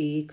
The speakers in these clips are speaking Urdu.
1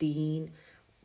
3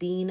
3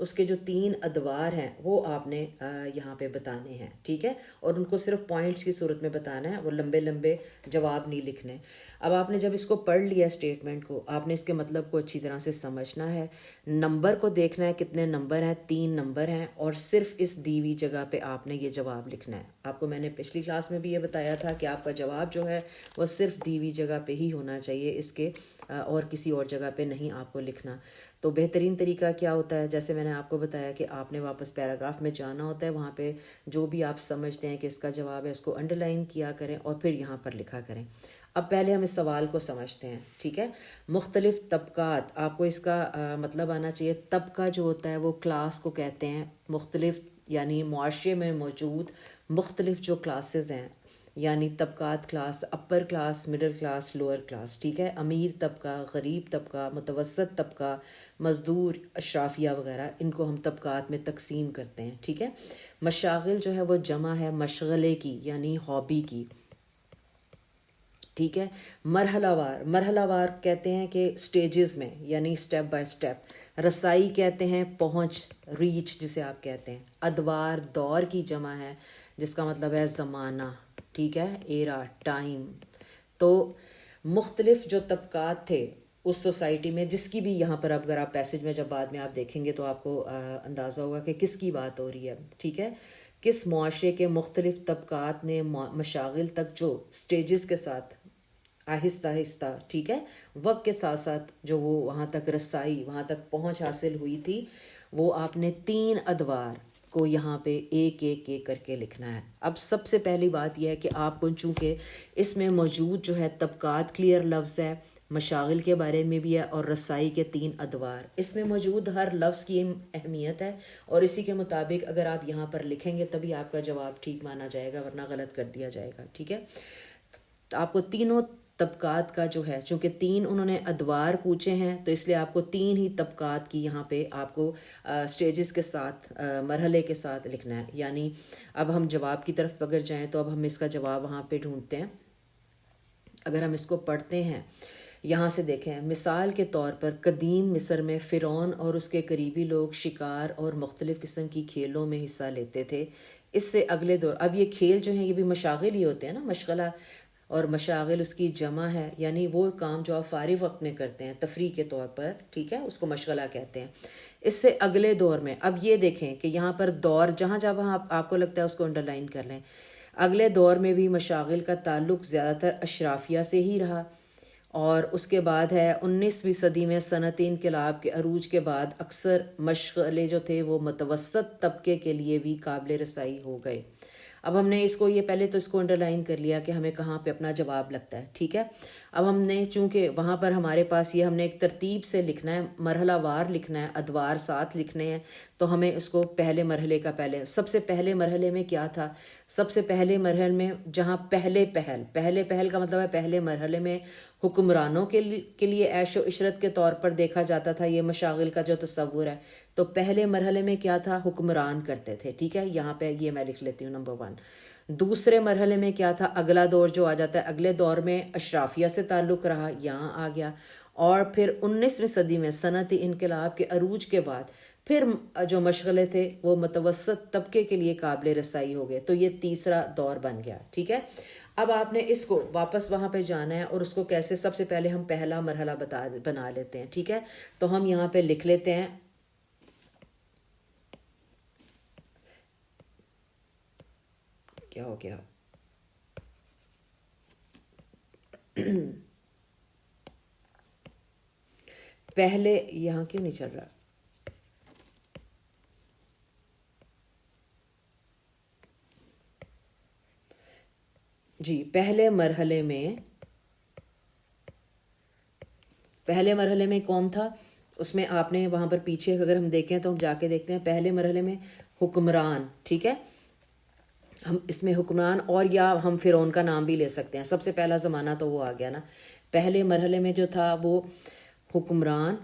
اس کے جو 3 ادوار ہیں وہ آپ نے یہاں پہ بتانے ہیں، ٹھیک ہے، اور ان کو صرف پوائنٹس کی صورت میں بتانا ہے، وہ لمبے لمبے جواب نہیں لکھنے۔ اب آپ نے جب اس کو پڑھ لیا اسٹیٹمنٹ کو، آپ نے اس کے مطلب کو اچھی طرح سے سمجھنا ہے، نمبر کو دیکھنا ہے کتنے نمبر ہیں، 3 نمبر ہیں، اور صرف اس دی ہوئی جگہ پہ آپ نے یہ جواب لکھنا ہے۔ آپ کو میں نے پچھلی کلاس میں بھی یہ بتایا تھا کہ آپ کا جواب جو ہے وہ صرف دی ہوئی جگہ پہ ہی ہونا چاہیے، اس کے اور کسی اور جگہ پہ نہیں آپ کو لکھنا۔ تو بہترین طریقہ کیا ہوتا ہے، جیسے میں نے آپ کو بتایا کہ آپ نے واپس پیراگراف میں جانا ہوتا ہے، وہاں پہ جو بھی آپ سمجھتے ہیں کہ اس کا جواب ہے اس کو انڈر لائن کیا کریں اور پھر یہاں پر لکھا کریں۔ اب پہلے ہم اس سوال کو سمجھتے ہیں، ٹھیک ہے۔ مختلف طبقات، آپ کو اس کا مطلب آنا چاہیے۔ طبقہ جو ہوتا ہے وہ کلاس کو کہتے ہیں، مختلف یعنی معاشرے میں موجود مختلف جو کلاسز ہیں، یعنی طبقات class, upper class, middle class, lower class, ٹھیک ہے۔ امیر طبقہ، غریب طبقہ، متوسط طبقہ، مزدور، اشرافیہ وغیرہ، ان کو ہم طبقات میں تقسیم کرتے ہیں، ٹھیک ہے۔ مشاغل جو ہے وہ جمع ہے مشغلے کی یعنی ہابی کی، ٹھیک ہے۔ مرحلہ وار کہتے ہیں کہ سٹیجز میں یعنی سٹیپ بائی سٹیپ۔ رسائی کہتے ہیں پہنچ، ریچ جسے آپ کہتے ہیں۔ ادوار دور کی جمع ہے جس کا مطلب ہے زمانہ، ٹھیک ہے، ایرا، ٹائم۔ تو مختلف جو طبقات تھے اس سوسائٹی میں، جس کی بھی یہاں پر اگر آپ پیسج میں جب بعد میں آپ دیکھیں گے تو آپ کو اندازہ ہوگا کہ کس کی بات ہو رہی ہے، ٹھیک ہے۔ کس معاشرے کے مختلف طبقات نے مشاغل تک جو سٹیجز کے ساتھ آہستہ آہستہ، ٹھیک ہے، وقت کے ساتھ ساتھ جو وہ وہاں تک رسائی، وہاں تک پہنچ حاصل ہوئی تھی، وہ آپ نے 3 ادوار کو یہاں پہ ایک ایک ایک کر کے لکھنا ہے۔ اب سب سے پہلی بات یہ ہے کہ آپ کو چونکہ اس میں موجود جو ہے طبقات کلیئر لفظ ہے، مشاغل کے بارے میں بھی ہے، اور رسائی کے 3 ادوار، اس میں موجود ہر لفظ کی اہمیت ہے، اور اسی کے مطابق اگر آپ یہاں پر لکھیں گے تبھی آپ کا جواب ٹھیک مانا جائے گا، ورنہ غلط کر دیا جائے گا، ٹھیک ہے۔ تو آپ کو تینوں طبقات کا جو ہے، چونکہ 3 انہوں نے ادوار پوچھے ہیں تو اس لیے آپ کو 3 ہی طبقات کی یہاں پہ آپ کو سٹیجز کے ساتھ، مرحلے کے ساتھ لکھنا ہے۔ یعنی اب ہم جواب کی طرف اگر جائیں تو اب ہم اس کا جواب وہاں پہ ڈھونڈتے ہیں۔ اگر ہم اس کو پڑھتے ہیں، یہاں سے دیکھیں، مثال کے طور پر قدیم مصر میں فرعون اور اس کے قریبی لوگ شکار اور مختلف قسم کی کھیلوں میں حصہ لیتے تھے۔ اس سے اگلے دور، اب یہ کھیل جو ہیں یہ بھی مشاغل ہی ہوتے ہیں نا، مشغلہ، اور مشاغل اس کی جمع ہے، یعنی وہ کام جو آپ فارغ وقت میں کرتے ہیں تفریح کے طور پر، ٹھیک ہے، اس کو مشغلہ کہتے ہیں۔ اس سے اگلے دور میں، اب یہ دیکھیں کہ یہاں پر دور جہاں جہاں آپ کو لگتا ہے اس کو انڈر لائن کر لیں۔ اگلے دور میں بھی مشاغل کا تعلق زیادہ تر اشرافیہ سے ہی رہا، اور اس کے بعد ہے 19ویں صدی میں صنعتی انقلاب کے عروج کے بعد اکثر مشغلے جو تھے وہ متوسط طبقے کے لیے بھی قابل رسائی ہو گئے۔ اب ہم نے اس کو یہ پہلے تو اس کو انڈر لائن کر لیا کہ ہمیں کہاں پہ اپنا جواب لگتا ہے، ٹھیک ہے۔ اب ہم نے چونکہ وہاں پر ہمارے پاس یہ ہم نے ایک ترتیب سے لکھنا ہے، مرحلہ وار لکھنا ہے، ادوار ساتھ لکھنے ہیں، تو ہمیں اس کو پہلے مرحلے کا سب سے پہلے مرحلے میں کیا تھا، سب سے پہلے مرحلے میں جہاں پہلے پہل کا مطلب ہے پہلے مرحلے میں حکمرانوں کے لیے عیش و عشرت کے طور پر دیکھا جاتا تھا یہ مشاغل کا جو تصور ہے، تو پہلے مرحلے میں کیا تھا، حکمران کرتے تھے، ٹھیک ہے، یہاں پہ یہ میں لکھ لیتی ہوں نمبر 1۔ دوسرے مرحلے میں کیا تھا، اگلا دور جو آ جاتا ہے، اگلے دور میں اشرافیہ سے تعلق رہا، یہاں آ گیا، اور پھر 19ویں صدی میں صنعتی انقلاب کے عروج کے بعد پھر جو مشغلے تھے وہ متوسط طبقے کے لیے قابل رسائی ہو گئے، تو یہ تیسرا دور بن گیا، ٹھیک ہے۔ اب آپ نے اس کو واپس وہاں پہ جانا ہے، اور اس کو کیسے، سب سے پہلے ہم پہلا مرحلہ بنا لیتے ہیں، ٹھیک ہے۔ تو ہم یہاں پہ لکھ لیتے ہیں، کیا ہو گیا، پہلے یہاں کیوں نہیں چل رہا، جی، پہلے مرحلے میں کون تھا، اس میں آپ نے وہاں پر پیچھے اگر ہم دیکھیں تو ہم جا کے دیکھتے ہیں، پہلے مرحلے میں حکمران، ٹھیک ہے، ہم اس میں حکمران، اور یا ہم فرعون کا نام بھی لے سکتے ہیں، سب سے پہلا زمانہ تو وہ آ گیا نا۔ پہلے مرحلے میں جو تھا وہ حکمران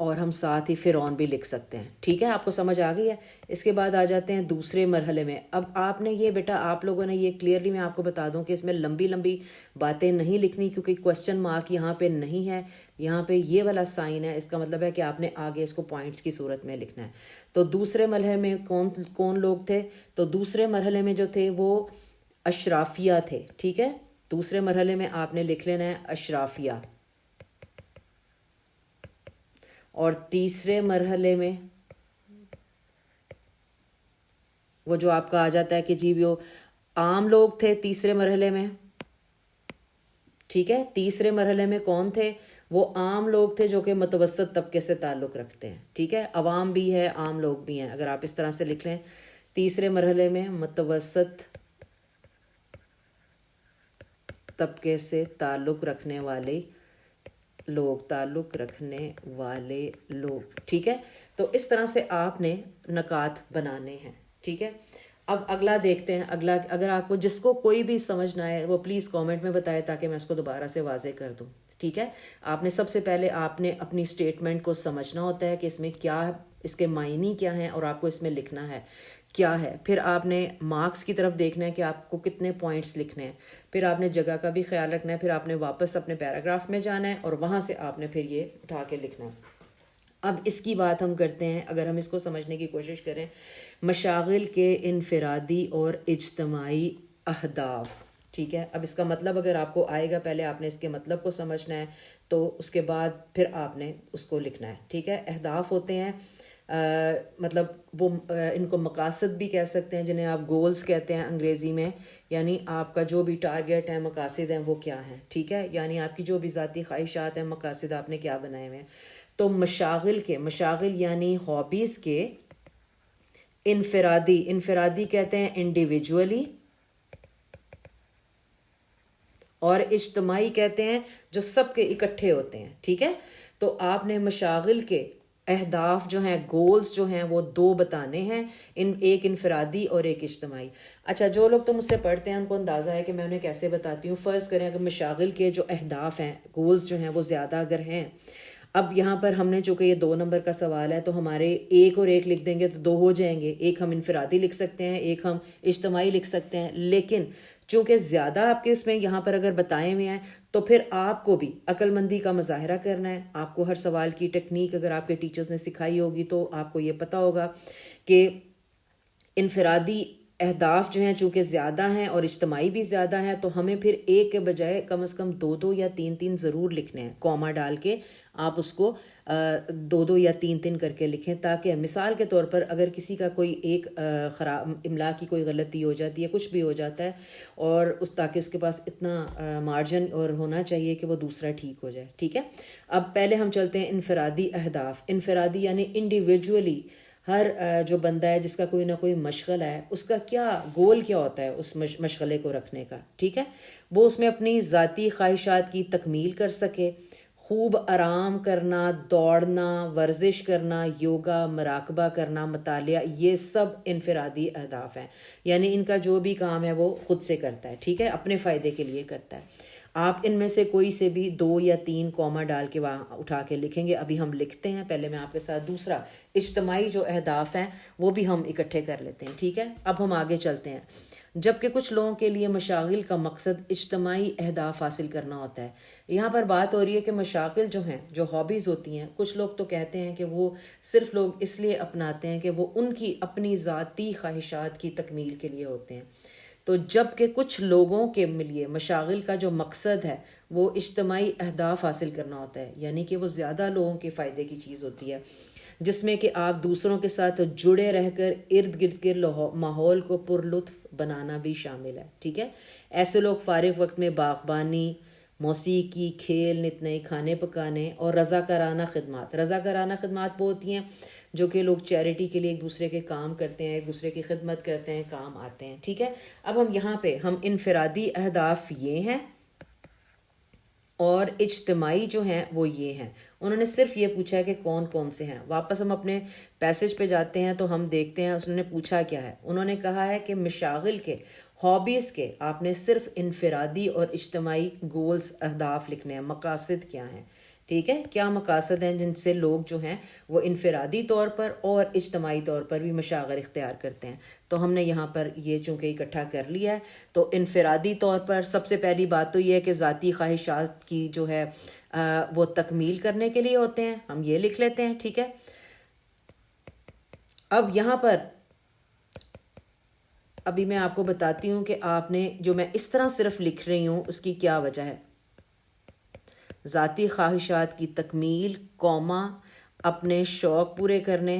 اور ہم ساتھ ہی فرعون بھی لکھ سکتے ہیں. ٹھیک ہے, آپ کو سمجھ آ گئی ہے. اس کے بعد آ جاتے ہیں دوسرے مرحلے میں. اب آپ نے یہ بیٹا آپ لوگوں نے یہ کلیئرلی میں آپ کو بتا دوں کہ اس میں لمبی لمبی باتیں نہیں لکھنی, کیونکہ کوشچن مارک یہاں پہ نہیں ہے, یہاں پہ یہ والا سائن ہے. اس کا مطلب ہے کہ آپ نے آگے اس کو پوائنٹس کی صورت میں لکھنا ہے. تو دوسرے مرحلے میں کون لوگ تھے؟ تو دوسرے مرحلے میں جو تھے وہ اشرافیہ تھے. ٹھیک ہے, دوسرے مرحلے میں آپ نے لکھ لینا ہے اشرافیہ. اور تیسرے مرحلے میں وہ جو آپ کا آ جاتا ہے کہ جی وہ عام لوگ تھے تیسرے مرحلے میں. ٹھیک ہے, تیسرے مرحلے میں کون تھے؟ وہ عام لوگ تھے جو کہ متوسط طبقے سے تعلق رکھتے ہیں. ٹھیک ہے, عوام بھی ہے عام لوگ بھی ہیں, اگر آپ اس طرح سے لکھ لیں. تیسرے مرحلے میں متوسط طبقے سے تعلق رکھنے والے لوگ. ٹھیک ہے, تو اس طرح سے آپ نے نکات بنانے ہیں. ٹھیک ہے, اب اگلا دیکھتے ہیں. اگلا اگر آپ کو جس کو کوئی بھی سمجھ نہ آئے وہ پلیز کامنٹ میں بتائے تاکہ میں اس کو دوبارہ سے واضح کر دوں. ٹھیک ہے, آپ نے سب سے پہلے آپ نے اپنی اسٹیٹمنٹ کو سمجھنا ہوتا ہے کہ اس میں کیا, اس کے معنی کیا ہیں, اور آپ کو اس میں لکھنا ہے کیا ہے. پھر آپ نے مارکس کی طرف دیکھنا ہے کہ آپ کو کتنے پوائنٹس لکھنے ہیں. پھر آپ نے جگہ کا بھی خیال رکھنا ہے. پھر آپ نے واپس اپنے پیراگراف میں جانا ہے اور وہاں سے آپ نے پھر یہ اٹھا کے لکھنا ہے. اب اس کی بات ہم کرتے ہیں, اگر ہم اس کو سمجھنے کی کوشش کریں. مشاغل کے انفرادی اور اجتماعی اہداف. ٹھیک ہے, اب اس کا مطلب اگر آپ کو آئے گا, پہلے آپ نے اس کے مطلب کو سمجھنا ہے, تو اس کے بعد پھر آپ نے اس کو لکھنا ہے. ٹھیک ہے, اہداف ہوتے ہیں مطلب وہ ان کو مقاصد بھی کہہ سکتے ہیں, جنہیں آپ گولز کہتے ہیں انگریزی میں. یعنی آپ کا جو بھی ٹارگیٹ ہے, مقاصد ہیں, وہ کیا ہیں. ٹھیک ہے, یعنی آپ کی جو بھی ذاتی خواہشات ہیں, مقاصد آپ نے کیا بنائے ہوئے ہیں. تو مشاغل یعنی ہابیز کے انفرادی کہتے ہیں انڈیویجولی, اور اجتماعی کہتے ہیں جو سب کے اکٹھے ہوتے ہیں. ٹھیک ہے, تو آپ نے مشاغل کے اہداف جو ہیں, گولز جو ہیں, وہ 2 بتانے ہیں, ایک انفرادی اور ایک اجتماعی. اچھا, جو لوگ تو مجھ سے پڑھتے ہیں ان کو اندازہ ہے کہ میں انہیں کیسے بتاتی ہوں. فرض کریں اگر مشاغل کے جو اہداف ہیں, گولز جو ہیں, وہ زیادہ اگر ہیں. اب یہاں پر ہم نے چونکہ یہ 2 نمبر کا سوال ہے, تو ہمارے ایک اور ایک لکھ دیں گے تو 2 ہو جائیں گے. ایک ہم انفرادی لکھ سکتے ہیں, ایک ہم اجتماعی لکھ سکتے ہیں. لیکن چونکہ زیادہ آپ کے اس میں یہاں پر اگر بتائے ہوئے ہیں, تو پھر آپ کو بھی عقل مندی کا مظاہرہ کرنا ہے. آپ کو ہر سوال کی ٹیکنیک اگر آپ کے ٹیچرز نے سکھائی ہوگی تو آپ کو یہ پتہ ہوگا کہ انفرادی اہداف جو ہیں چونکہ زیادہ ہیں اور اجتماعی بھی زیادہ ہیں, تو ہمیں پھر ایک کے بجائے کم از کم 2 یا 3 ضرور لکھنے ہیں. کوما ڈال کے آپ اس کو 2 یا 3 کر کے لکھیں, تاکہ مثال کے طور پر اگر کسی کا کوئی ایک خراب املا کی کوئی غلطی ہو جاتی ہے, کچھ بھی ہو جاتا ہے, اور تاکہ اس کے پاس اتنا مارجن اور ہونا چاہیے کہ وہ دوسرا ٹھیک ہو جائے. ٹھیک ہے, اب پہلے ہم چلتے ہیں انفرادی اہداف. انفرادی یعنی انڈیویجولی ہر جو بندہ ہے جس کا کوئی نہ کوئی مشغلہ ہے, اس کا کیا گول کیا ہوتا ہے اس مشغلے کو رکھنے کا. ٹھیک ہے, وہ اس میں اپنی ذاتی خواہشات کی تکمیل کر سکے. خوب آرام کرنا, دوڑنا, ورزش کرنا, یوگا, مراقبہ کرنا, مطالعہ, یہ سب انفرادی اہداف ہیں. یعنی ان کا جو بھی کام ہے وہ خود سے کرتا ہے. ٹھیک ہے, اپنے فائدے کے لیے کرتا ہے. آپ ان میں سے کوئی سے بھی 2 یا 3 کوما ڈال کے وہاں اٹھا کے لکھیں گے. ابھی ہم لکھتے ہیں, پہلے میں آپ کے ساتھ دوسرا اجتماعی جو اہداف ہیں وہ بھی ہم اکٹھے کر لیتے ہیں. ٹھیک ہے, اب ہم آگے چلتے ہیں. جبکہ کچھ لوگوں کے لیے مشاغل کا مقصد اجتماعی اہداف حاصل کرنا ہوتا ہے. یہاں پر بات ہو رہی ہے کہ مشاغل جو ہیں, جو ہابیز ہوتی ہیں, کچھ لوگ تو کہتے ہیں کہ وہ صرف لوگ اس لیے اپناتے ہیں کہ وہ ان کی اپنی ذاتی خواہشات کی تکمیل کے لیے ہوتے ہیں. تو جب کہ کچھ لوگوں کے لیے مشاغل کا جو مقصد ہے وہ اجتماعی اہداف حاصل کرنا ہوتا ہے. یعنی کہ وہ زیادہ لوگوں کے فائدے کی چیز ہوتی ہے, جس میں کہ آپ دوسروں کے ساتھ جڑے رہ کر ارد گرد کے ماحول کو پر لطف بنانا بھی شامل ہے. ٹھیک ہے, ایسے لوگ فارغ وقت میں باغبانی, موسیقی, کھیل, نت نئے کھانے پکانے اور رضاکارانہ خدمات وہ ہوتی ہیں جو کہ لوگ چیریٹی کے لیے ایک دوسرے کے کام کرتے ہیں, ایک دوسرے کی خدمت کرتے ہیں, کام آتے ہیں. ٹھیک ہے, اب ہم یہاں پہ ہم انفرادی اہداف یہ ہیں اور اجتماعی جو ہیں وہ یہ ہیں. انہوں نے صرف یہ پوچھا ہے کہ کون کون سے ہیں. واپس ہم اپنے پیسج پہ جاتے ہیں تو ہم دیکھتے ہیں انہوں نے پوچھا کیا ہے. انہوں نے کہا ہے کہ مشاغل کے, ہابیز کے آپ نے صرف انفرادی اور اجتماعی گولز, اہداف لکھنے ہیں, مقاصد کیا ہیں. ٹھیک ہے، کیا مقاصد ہیں جن سے لوگ جو ہیں وہ انفرادی طور پر اور اجتماعی طور پر بھی مشاغل اختیار کرتے ہیں. تو ہم نے یہاں پر یہ چونکہ اکٹھا کر لیا ہے. تو انفرادی طور پر سب سے پہلی بات تو یہ ہے کہ ذاتی خواہشات کی جو ہے وہ تکمیل کرنے کے لیے ہوتے ہیں، ہم یہ لکھ لیتے ہیں. ٹھیک ہے، اب یہاں پر ابھی میں آپ کو بتاتی ہوں کہ آپ نے جو میں اس طرح صرف لکھ رہی ہوں اس کی کیا وجہ ہے. ذاتی خواہشات کی تکمیل، قوما، اپنے شوق پورے کرنے،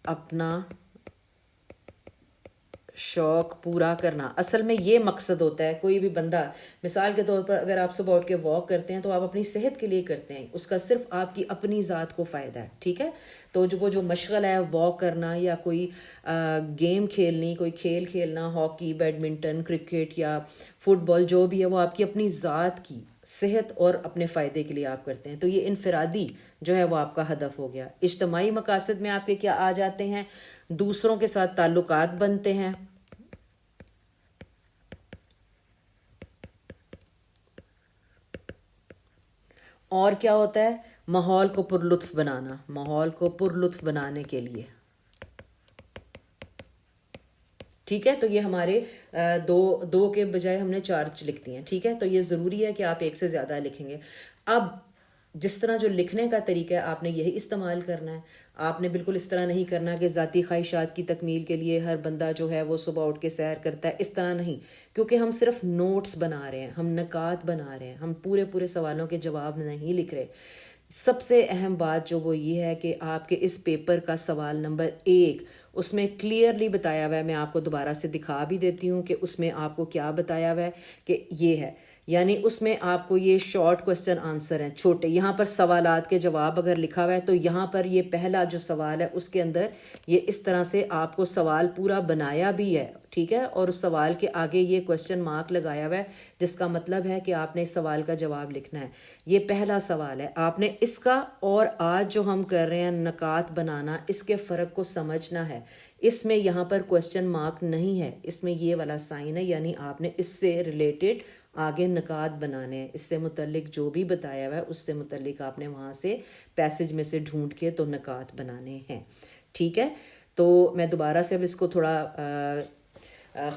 اپنا شوق پورا کرنا. اصل میں یہ مقصد ہوتا ہے. کوئی بھی بندہ مثال کے طور پر اگر آپ صبح اٹھ کے واک کرتے ہیں تو آپ اپنی صحت کے لیے کرتے ہیں، اس کا صرف آپ کی اپنی ذات کو فائدہ ہے. ٹھیک ہے، تو وہ جو مشغلہ ہے واک کرنا یا کوئی گیم کھیلنی، کوئی کھیل کھیلنا، ہاکی، بیڈمنٹن، کرکٹ یا فٹ بال، جو بھی ہے وہ آپ کی اپنی ذات کی صحت اور اپنے فائدے کے لیے آپ کرتے ہیں. تو یہ انفرادی جو ہے وہ آپ کا ہدف ہو گیا. اجتماعی مقاصد میں آپ کے کیا آ جاتے ہیں؟ دوسروں کے ساتھ تعلقات بنتے ہیں، اور کیا ہوتا ہے؟ ماحول کو پرلطف بنانا، ماحول کو پرلطف بنانے کے لیے. ٹھیک ہے، تو یہ ہمارے دو کے بجائے ہم نے 4 لکھ دی ہیں. ٹھیک ہے، تو یہ ضروری ہے کہ آپ ایک سے زیادہ لکھیں گے. اب جس طرح جو لکھنے کا طریقہ ہے آپ نے یہی استعمال کرنا ہے. آپ نے بالکل اس طرح نہیں کرنا کہ ذاتی خواہشات کی تکمیل کے لیے ہر بندہ جو ہے وہ صبح اٹھ کے سیر کرتا ہے، اس طرح نہیں. کیونکہ ہم صرف نوٹس بنا رہے ہیں، ہم نکات بنا رہے ہیں، ہم پورے سوالوں کے جواب نہیں لکھ رہے. سب سے اہم بات جو وہ یہ ہے کہ آپ کے اس پیپر کا سوال نمبر 1 اس میں کلیئرلی بتایا ہوا ہے. میں آپ کو دوبارہ سے دکھا بھی دیتی ہوں کہ اس میں آپ کو کیا بتایا ہوا ہے کہ یہ ہے، یعنی اس میں آپ کو یہ شارٹ کوسچن آنسر ہیں چھوٹے. یہاں پر سوالات کے جواب اگر لکھا ہوا ہے تو یہاں پر یہ پہلا جو سوال ہے اس کے اندر یہ اس طرح سے آپ کو سوال پورا بنایا بھی ہے. ٹھیک ہے، اور اس سوال کے آگے یہ کوسچن مارک لگایا ہوا ہے جس کا مطلب ہے کہ آپ نے اس سوال کا جواب لکھنا ہے. یہ پہلا سوال ہے. آپ نے اس کا اور آج جو ہم کر رہے ہیں نکات بنانا، اس کے فرق کو سمجھنا ہے. اس میں یہاں پر کوسچن مارک نہیں ہے، اس میں یہ والا سائن ہے، یعنی آپ نے اس سے ریلیٹڈ آگے نکات بنانے ہیں. اس سے متعلق جو بھی بتایا ہوا ہے اس سے متعلق آپ نے وہاں سے پیسج میں سے ڈھونڈ کے تو نکات بنانے ہیں. ٹھیک ہے، تو میں دوبارہ سے اب اس کو تھوڑا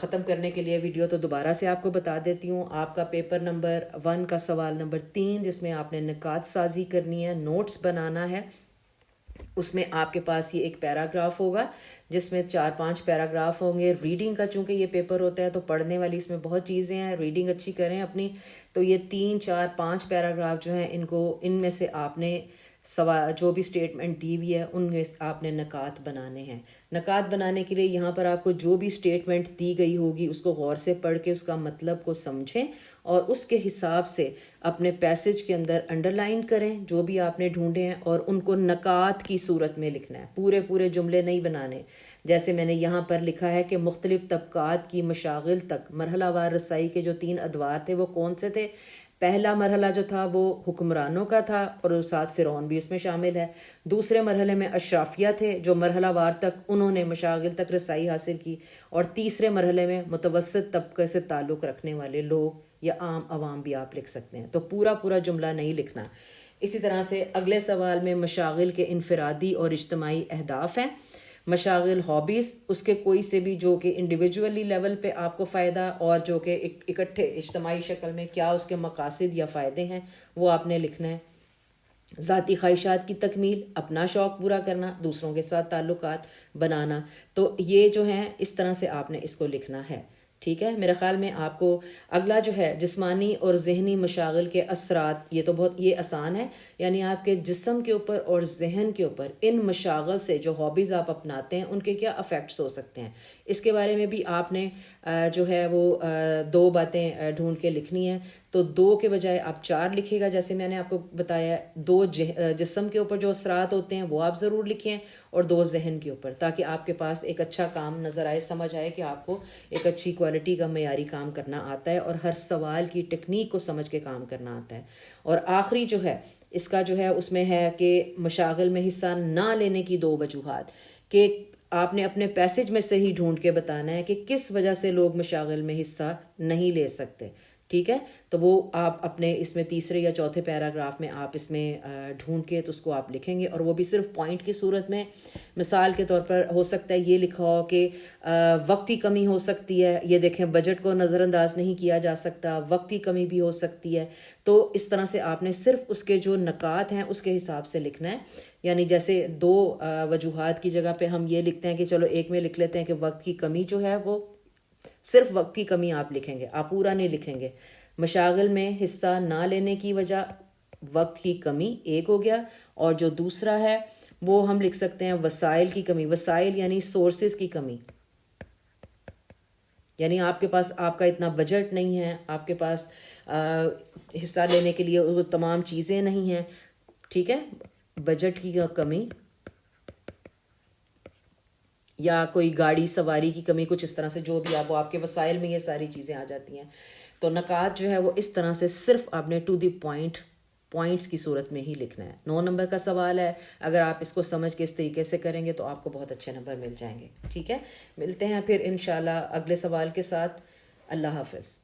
ختم کرنے کے لیے ویڈیو تو دوبارہ سے آپ کو بتا دیتی ہوں. آپ کا پیپر نمبر 1 کا سوال نمبر 3 جس میں آپ نے نکات سازی کرنی ہے، نوٹس بنانا ہے، اس میں آپ کے پاس یہ ایک پیراگراف ہوگا جس میں 4-5 پیراگراف ہوں گے. ریڈنگ کا چونکہ یہ پیپر ہوتا ہے تو پڑھنے والی اس میں بہت چیزیں ہیں، ریڈنگ اچھی کریں اپنی. تو یہ 3-4-5 پیراگراف جو ہیں ان میں سے آپ نے جو بھی سٹیٹمنٹ دی ہوئی ہے ان میں آپ نے نکات بنانے ہیں. نکات بنانے کے لیے یہاں پر آپ کو جو بھی سٹیٹمنٹ دی گئی ہوگی اس کو غور سے پڑھ کے اس کا مطلب کو سمجھیں اور اس کے حساب سے اپنے پیسج کے اندر انڈر لائن کریں جو بھی آپ نے ڈھونڈے ہیں اور ان کو نکات کی صورت میں لکھنا ہے. پورے جملے نہیں بنانے. جیسے میں نے یہاں پر لکھا ہے کہ مختلف طبقات کی مشاغل تک مرحلہ وار رسائی کے جو 3 ادوار تھے وہ کون سے تھے؟ پہلا مرحلہ جو تھا وہ حکمرانوں کا تھا اور ساتھ فرعون بھی اس میں شامل ہے. دوسرے مرحلے میں اشرافیہ تھے جو مرحلہ وار تک انہوں نے مشاغل تک رسائی حاصل کی، اور تیسرے مرحلے میں متوسط طبقے سے تعلق رکھنے والے لوگ یا عام عوام بھی آپ لکھ سکتے ہیں. تو پورا جملہ نہیں لکھنا. اسی طرح سے اگلے سوال میں مشاغل کے انفرادی اور اجتماعی اہداف ہیں. مشاغل ہابیز، اس کے کوئی سے بھی جو کہ انڈیویجولی لیول پہ آپ کو فائدہ اور جو کہ اکٹھے اجتماعی شکل میں کیا اس کے مقاصد یا فائدے ہیں وہ آپ نے لکھنا ہے. ذاتی خواہشات کی تکمیل، اپنا شوق پورا کرنا، دوسروں کے ساتھ تعلقات بنانا. تو یہ جو ہیں اس طرح سے آپ نے اس کو لکھنا ہے. ٹھیک ہے، میرے خیال میں آپ کو اگلا جو ہے جسمانی اور ذہنی مشاغل کے اثرات، یہ تو بہت یہ آسان ہے، یعنی آپ کے جسم کے اوپر اور ذہن کے اوپر ان مشاغل سے جو ہابیز آپ اپناتے ہیں ان کے کیا افیکٹس ہو سکتے ہیں. اس کے بارے میں بھی آپ نے جو ہے وہ 2 باتیں ڈھونڈ کے لکھنی ہیں. تو 2 کے بجائے آپ 4 لکھے گا جیسے میں نے آپ کو بتایا. 2 جسم کے اوپر جو اثرات ہوتے ہیں وہ آپ ضرور لکھیں اور 2 ذہن کے اوپر، تاکہ آپ کے پاس ایک اچھا کام نظر آئے، سمجھ آئے کہ آپ کو ایک اچھی کوالٹی کا معیاری کام کرنا آتا ہے اور ہر سوال کی ٹیکنیک کو سمجھ کے کام کرنا آتا ہے. اور آخری جو ہے اس کا جو ہے اس میں ہے کہ مشاغل میں حصہ نہ لینے کی 2 وجوہات. کہ آپ نے اپنے پیسج میں سے ہی ڈھونڈ کے بتانا ہے کہ کس وجہ سے لوگ مشاغل میں حصہ نہیں لے سکتے. ٹھیک ہے، تو وہ آپ اپنے اس میں تیسرے یا چوتھے پیراگراف میں آپ اس میں ڈھونڈ کے تو اس کو آپ لکھیں گے، اور وہ بھی صرف پوائنٹ کی صورت میں. مثال کے طور پر ہو سکتا ہے یہ لکھا ہو کہ وقتی کمی ہو سکتی ہے. یہ دیکھیں بجٹ کو نظر انداز نہیں کیا جا سکتا، وقتی کمی بھی ہو سکتی ہے. تو اس طرح سے آپ نے صرف اس کے جو نکات ہیں اس کے حساب سے لکھنا ہے. یعنی جیسے دو وجوہات کی جگہ پہ ہم یہ لکھتے ہیں کہ چلو ایک میں لکھ لیتے ہیں کہ وقت کی کمی جو ہے وہ صرف وقت کی کمی آپ لکھیں گے، آپ پورا نہیں لکھیں گے. مشاغل میں حصہ نہ لینے کی وجہ وقت کی کمی ایک ہو گیا، اور جو دوسرا ہے وہ ہم لکھ سکتے ہیں وسائل کی کمی. وسائل یعنی سورسز کی کمی، یعنی آپ کے پاس آپ کا اتنا بجٹ نہیں ہے، آپ کے پاس حصہ لینے کے لیے وہ تمام چیزیں نہیں ہیں. ٹھیک ہے، بجٹ کی کمی یا کوئی گاڑی سواری کی کمی، کچھ اس طرح سے جو بھی وہ آپ کے وسائل میں یہ ساری چیزیں آ جاتی ہیں. تو نکات جو ہے وہ اس طرح سے صرف آپ نے ٹو دی پوائنٹس کی صورت میں ہی لکھنا ہے. 9 نمبر کا سوال ہے، اگر آپ اس کو سمجھ کے اس طریقے سے کریں گے تو آپ کو بہت اچھے نمبر مل جائیں گے. ٹھیک ہے، ملتے ہیں پھر انشاءاللہ اگلے سوال کے ساتھ. اللہ حافظ.